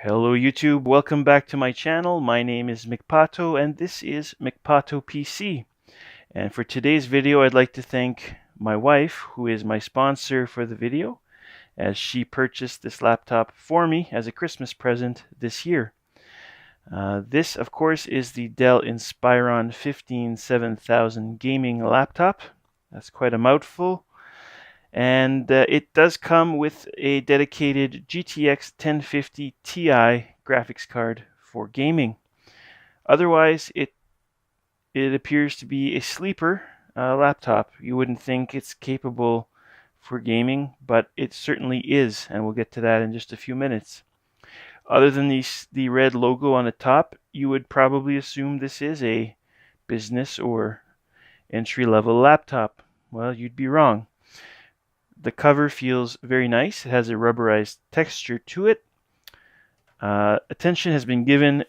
Hello YouTube, welcome back to my channel. My name is Mcpato and this is Mcpato PC. And for today's video I'd like to thank my wife, who is my sponsor for the video, as she purchased this laptop for me as a Christmas present this year. This of course is the Dell Inspiron 7000 gaming laptop. That's quite a mouthful. And it does come with a dedicated GTX 1050 Ti graphics card for gaming. Otherwise, it appears to be a sleeper laptop. You wouldn't think it's capable for gaming, but it certainly is, and we'll get to that in just a few minutes. Other than the red logo on the top, you would probably assume this is a business or entry-level laptop. Well, you'd be wrong. The cover feels very nice. It has a rubberized texture to it. Attention has been given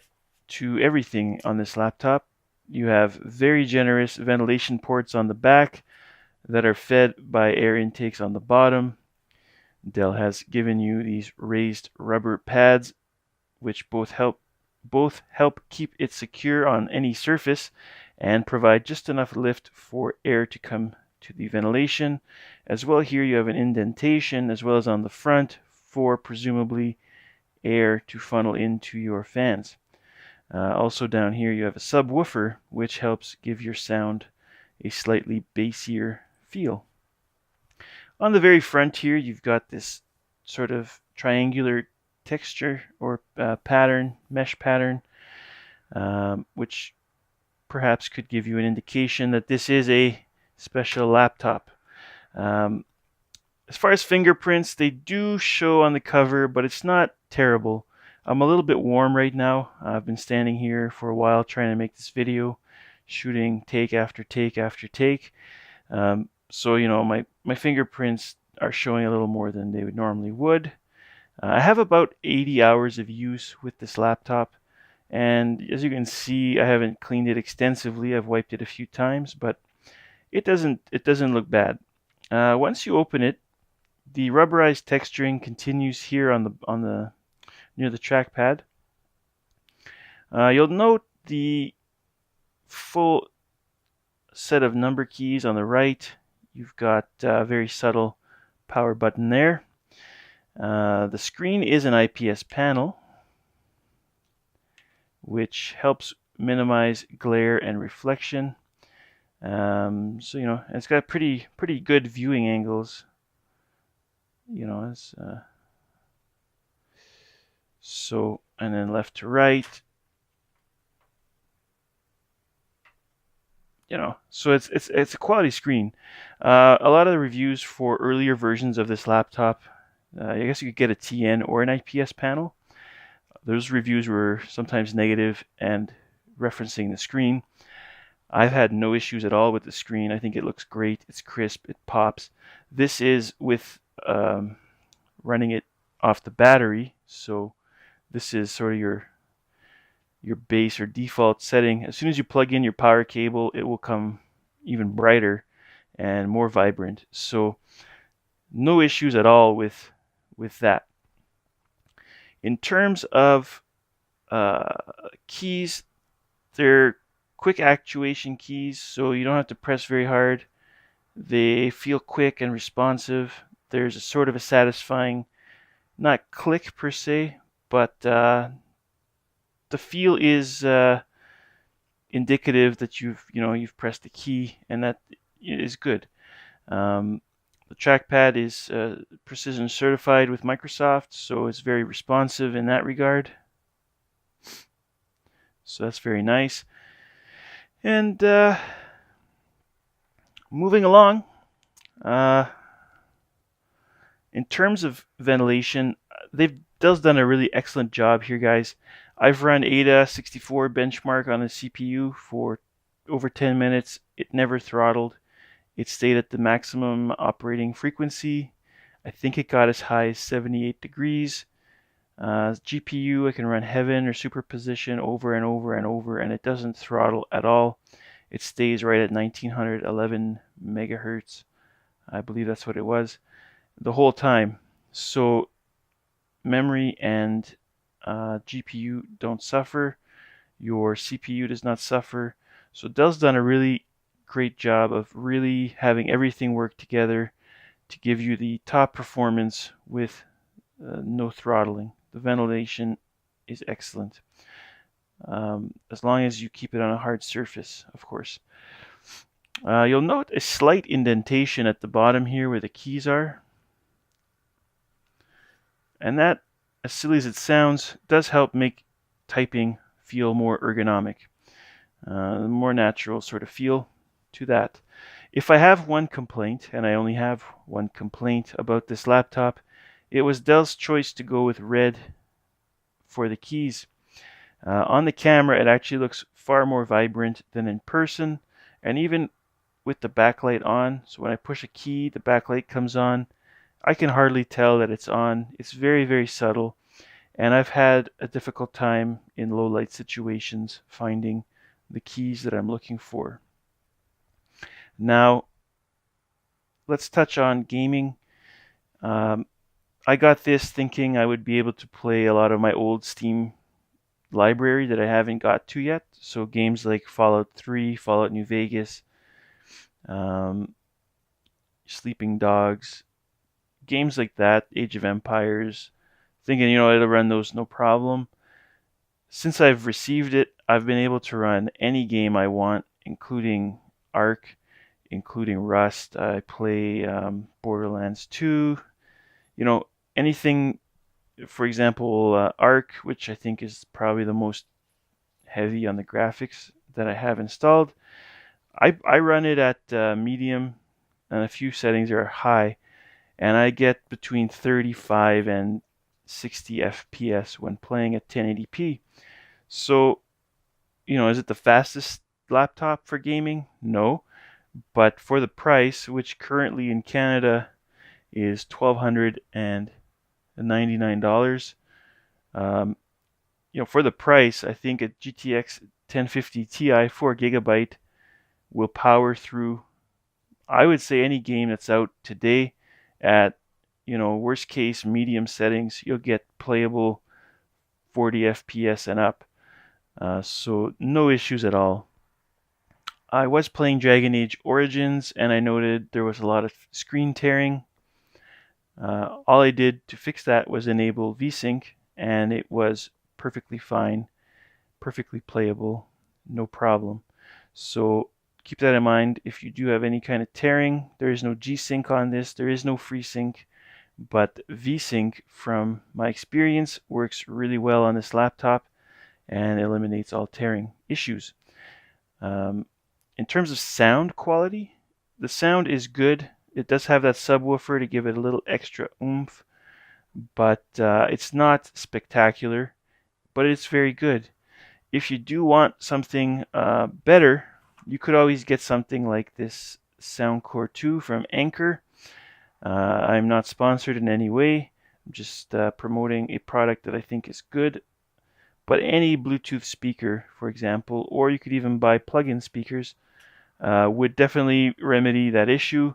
to everything on this laptop. You have very generous ventilation ports on the back that are fed by air intakes on the bottom. Dell has given you these raised rubber pads, which both help keep it secure on any surface and provide just enough lift for air to come to the ventilation. As well, here you have an indentation as well as on the front for presumably air to funnel into your fans. Also down here you have a subwoofer, which helps give your sound a slightly bassier feel. On the very front here you've got this sort of triangular texture or pattern, mesh pattern, which perhaps could give you an indication that this is a special laptop. As far as fingerprints, they do show on the cover, but it's not terrible. I'm a little bit warm right now. I've been standing here for a while trying to make this video, shooting take after take after take. So, you know, my fingerprints are showing a little more than they would normally would. I have about 80 hours of use with this laptop, and as you can see, I haven't cleaned it extensively. I've wiped it a few times, but it doesn't look bad. Once you open it, the rubberized texturing continues here on the near the trackpad. You'll note the full set of number keys on the right. You've got a very subtle power button there. The screen is an IPS panel, which helps minimize glare and reflection. So, you know, it's got pretty good viewing angles. You know, it's so, and then left to right. You know, so it's a quality screen. A lot of the reviews for earlier versions of this laptop, I guess you could get a TN or an IPS panel. Those reviews were sometimes negative and referencing the screen. I've had no issues at all with the screen. I think it looks great. It's crisp. It pops. This is with running it off the battery, so this is sort of your base or default setting. As soon as you plug in your power cable, it will come even brighter and more vibrant. So no issues at all with that. In terms of keys, they're quick actuation keys, so you don't have to press very hard. They feel quick and responsive. There's a sort of a satisfying, not click per se, but the feel is indicative that you've pressed the key, and that is good. The trackpad is precision certified with Microsoft, so it's very responsive in that regard. So that's very nice. And moving along, in terms of ventilation, Dell's done a really excellent job here, guys. I've run ADA 64 benchmark on the CPU for over 10 minutes. It never throttled. It stayed at the maximum operating frequency. I think it got as high as 78 degrees. GPU, I can run Heaven or Superposition over and over and over, and it doesn't throttle at all. It stays right at 1911 megahertz. I believe that's what it was the whole time. So memory and GPU don't suffer, your CPU does not suffer. So Dell's done a really great job of really having everything work together to give you the top performance with no throttling. The ventilation is excellent, as long as you keep it on a hard surface, of course. You'll note a slight indentation at the bottom here where the keys are. And that, as silly as it sounds, does help make typing feel more ergonomic. More natural sort of feel to that. If I have one complaint, and I only have one complaint about this laptop, it was Dell's choice to go with red for the keys. On the camera, it actually looks far more vibrant than in person, and even with the backlight on, so when I push a key, the backlight comes on. I can hardly tell that it's on. It's very, very subtle, and I've had a difficult time in low light situations finding the keys that I'm looking for. Now, let's touch on gaming. I got this thinking I would be able to play a lot of my old Steam library that I haven't got to yet. So games like Fallout 3, Fallout New Vegas, Sleeping Dogs, games like that, Age of Empires, thinking, it'll run those no problem. Since I've received it, I've been able to run any game I want, including Ark, including Rust. I play Borderlands 2, anything, for example, Ark, which I think is probably the most heavy on the graphics that I have installed. I run it at medium, and a few settings are high, and I get between 35 and 60 FPS when playing at 1080p. So, is it the fastest laptop for gaming? No. But for the price, which currently in Canada is $1,299, for the price, I think a GTX 1050 Ti 4 GB will power through, I would say, any game that's out today at, worst case medium settings. You'll get playable 40 FPS and up. So no issues at all. I was playing Dragon Age Origins, and I noted there was a lot of screen tearing. All I did to fix that was enable VSync, and it was perfectly fine, perfectly playable, no problem. So keep that in mind. If you do have any kind of tearing, there is no G-Sync on this, there is no FreeSync, but VSync, from my experience, works really well on this laptop and eliminates all tearing issues. In terms of sound quality, the sound is good. It does have that subwoofer to give it a little extra oomph, but it's not spectacular, but it's very good. If you do want something better, you could always get something like this Soundcore 2 from Anker. I'm not sponsored in any way. I'm just promoting a product that I think is good. But any Bluetooth speaker, for example, or you could even buy plug-in speakers, would definitely remedy that issue.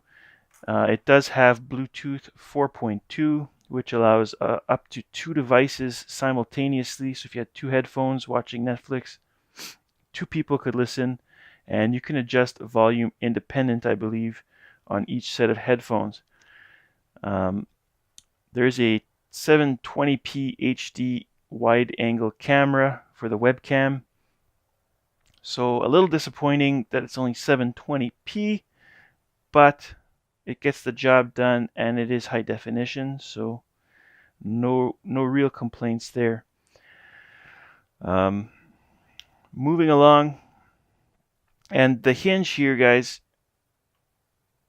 It does have Bluetooth 4.2, which allows up to 2 devices simultaneously. So if you had 2 headphones watching Netflix, 2 people could listen, and you can adjust volume independent, I believe, on each set of headphones. There's a 720p HD wide-angle camera for the webcam. So a little disappointing that it's only 720p, but it gets the job done, and it is high definition, so no real complaints there. Moving along, and the hinge here, guys,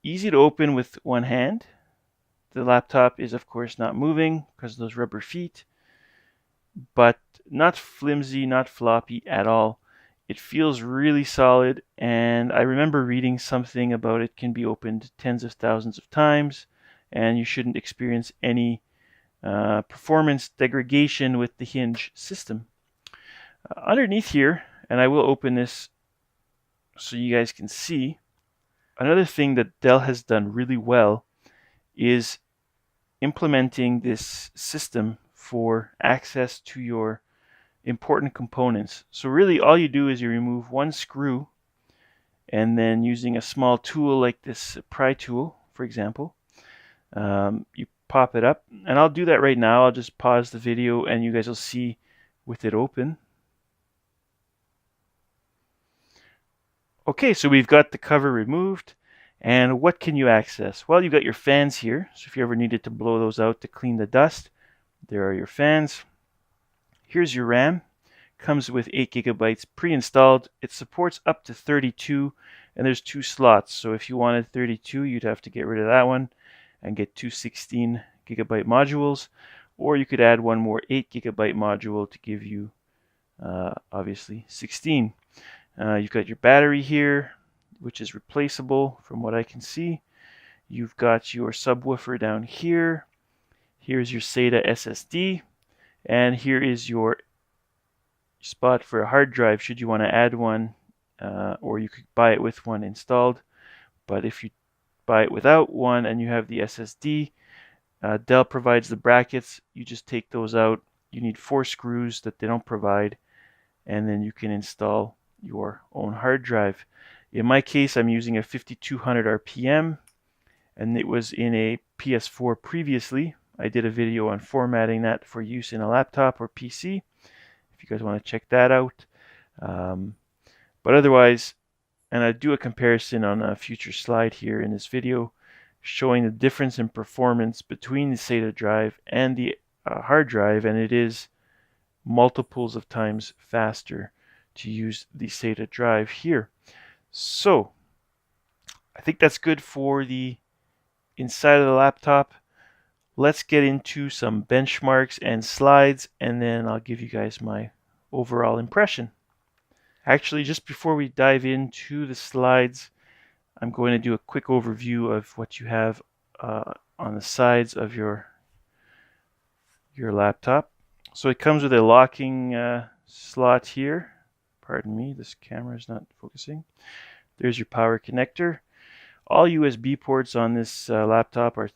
easy to open with one hand. The laptop is, of course, not moving because of those rubber feet, but not flimsy, not floppy at all. It feels really solid, and I remember reading something about it can be opened tens of thousands of times, and you shouldn't experience any performance degradation with the hinge system. Underneath here, and I will open this so you guys can see, another thing that Dell has done really well is implementing this system for access to your important components. So really all you do is you remove one screw, and then using a small tool like this pry tool, for example, you pop it up. And I'll do that right now. I'll just pause the video and you guys will see with it open. Okay, so we've got the cover removed. And what can you access? Well, you've got your fans here. So if you ever needed to blow those out to clean the dust, there are your fans. Here's your RAM. Comes with 8 gigabytes pre-installed. It supports up to 32, and there's 2 slots. So if you wanted 32, you'd have to get rid of that one and get 2 16 gigabyte modules, or you could add one more 8 gigabyte module to give you obviously 16. You've got your battery here, which is replaceable from what I can see. You've got your subwoofer down here. Here's your SATA SSD, and here is your spot for a hard drive should you want to add one, or you could buy it with one installed. But if you buy it without one and you have the SSD, Dell provides the brackets. You just take those out. You need 4 screws that they don't provide, and then you can install your own hard drive. In my case, I'm using a 5200 RPM, and it was in a PS4 previously. I did a video on formatting that for use in a laptop or PC, if you guys want to check that out. But otherwise, and I do a comparison on a future slide here in this video, showing the difference in performance between the SATA drive and the hard drive, and it is multiples of times faster to use the SATA drive here. So I think that's good for the inside of the laptop. Let's get into some benchmarks and slides, and then I'll give you guys my overall impression. Actually, just before we dive into the slides, I'm going to do a quick overview of what you have on the sides of your laptop. So it comes with a locking slot here. Pardon me, this camera is not focusing. There's your power connector. All USB ports on this laptop are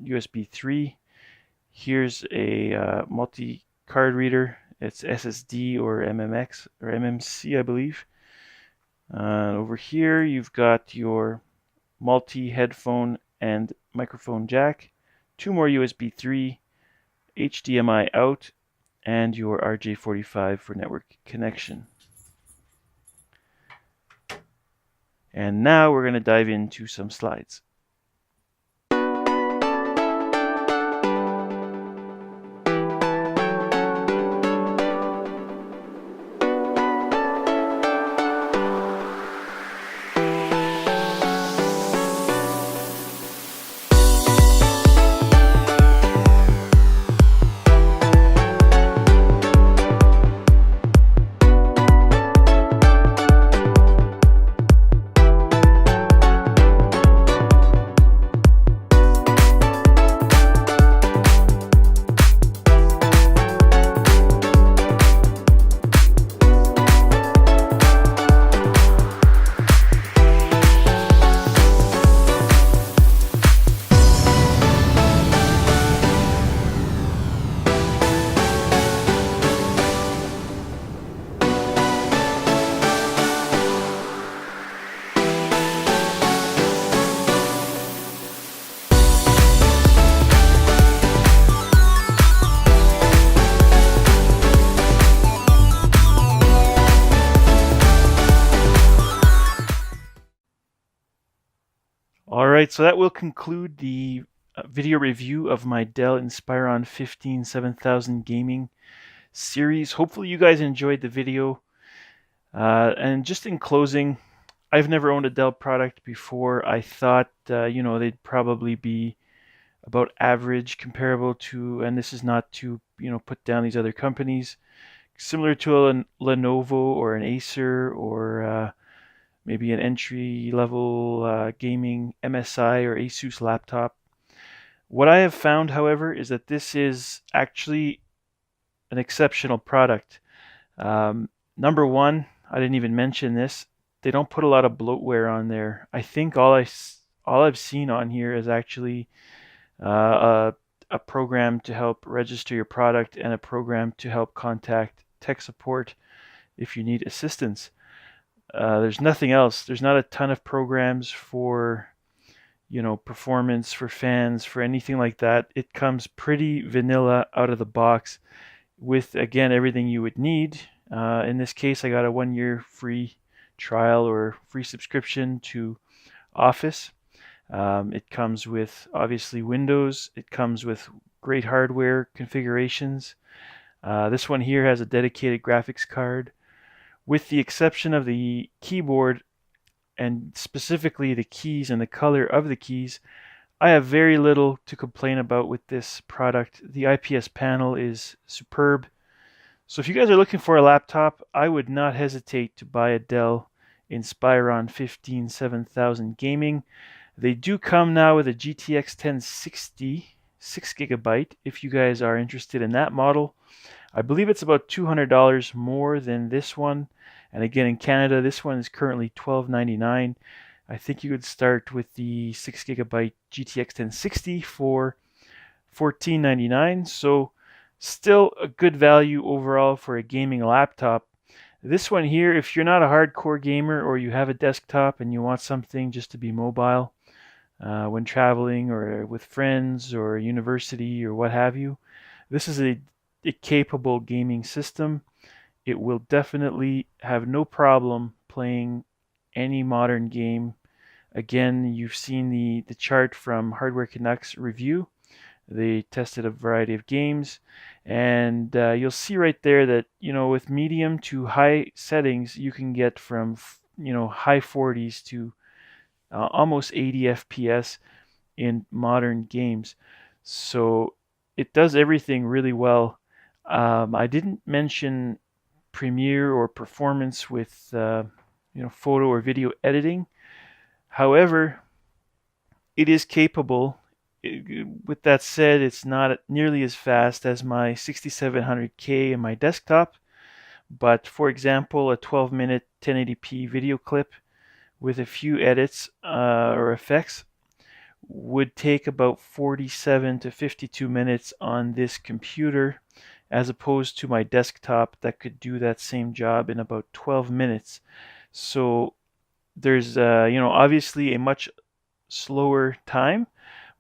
USB 3. Here's a multi-card reader. It's SSD or MMX or MMC, I believe. Over here, you've got your multi-headphone and microphone jack, 2 more USB 3, HDMI out, and your RJ45 for network connection. And now we're going to dive into some slides. Alright, so that will conclude the video review of my Dell Inspiron 15 7000 gaming series. Hopefully you guys enjoyed the video. And just in closing, I've never owned a Dell product before. I thought, they'd probably be about average, comparable to, and this is not to, put down these other companies, similar to a Lenovo or an Acer or maybe an entry-level gaming MSI or Asus laptop. What I have found, however, is that this is actually an exceptional product. Number one, I didn't even mention this, they don't put a lot of bloatware on there. I think all I've seen on here is actually a a program to help register your product and a program to help contact tech support if you need assistance. There's nothing else. There's not a ton of programs for, performance, for fans, for anything like that. It comes pretty vanilla out of the box with, again, everything you would need. In this case, I got a 1-year free trial or free subscription to Office. It comes with, obviously, Windows. It comes with great hardware configurations. This one here has a dedicated graphics card. With the exception of the keyboard and specifically the keys and the color of the keys, I have very little to complain about with this product. The IPS panel is superb. So if you guys are looking for a laptop, I would not hesitate to buy a Dell Inspiron 7000 Gaming. They do come now with a GTX 1060 6GB if you guys are interested in that model. I believe it's about $200 more than this one. And again, in Canada, this one is currently $12.99. I think you could start with the 6GB GTX 1060 for $14.99. So still a good value overall for a gaming laptop. This one here, if you're not a hardcore gamer or you have a desktop and you want something just to be mobile when traveling or with friends or university or what have you, this is a capable gaming system. It will definitely have no problem playing any modern game. Again, you've seen the chart from Hardware Canucks review. They tested a variety of games, and you'll see right there that, with medium to high settings, you can get from high 40s to almost 80 FPS in modern games. So it does everything really well. I didn't mention Premiere or performance with photo or video editing. However, it is capable. With that said, it's not nearly as fast as my 6700K in my desktop. But for example, a 12-minute 1080p video clip with a few edits or effects would take about 47 to 52 minutes on this computer, as opposed to my desktop that could do that same job in about 12 minutes. So there's obviously a much slower time,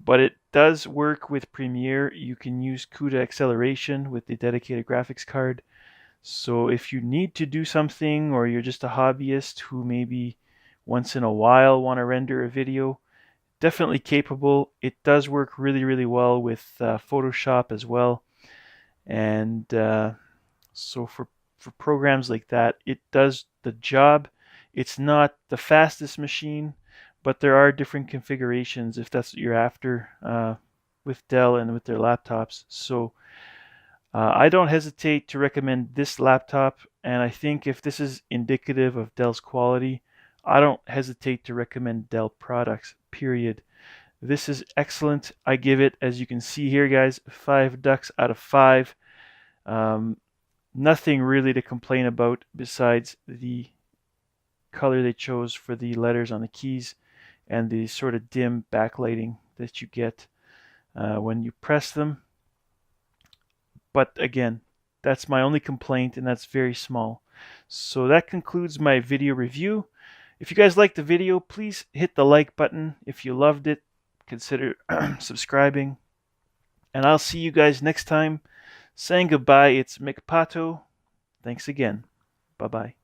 but it does work with Premiere. You can use CUDA acceleration with the dedicated graphics card. So if you need to do something, or you're just a hobbyist who maybe once in a while want to render a video, definitely capable. It does work really, really well with Photoshop as well. And so for programs like that, it does the job. It's not the fastest machine, but there are different configurations if that's what you're after with Dell and with their laptops. So I don't hesitate to recommend this laptop, and I think if this is indicative of Dell's quality, I don't hesitate to recommend Dell products, period. This is excellent. I give it, as you can see here, guys, 5 ducks out of 5. Nothing really to complain about besides the color they chose for the letters on the keys and the sort of dim backlighting that you get when you press them. But again, that's my only complaint, and that's very small. So that concludes my video review. If you guys liked the video, please hit the like button. If you loved it, consider subscribing. And I'll see you guys next time. Saying goodbye, it's Mcpato. Thanks again. Bye-bye.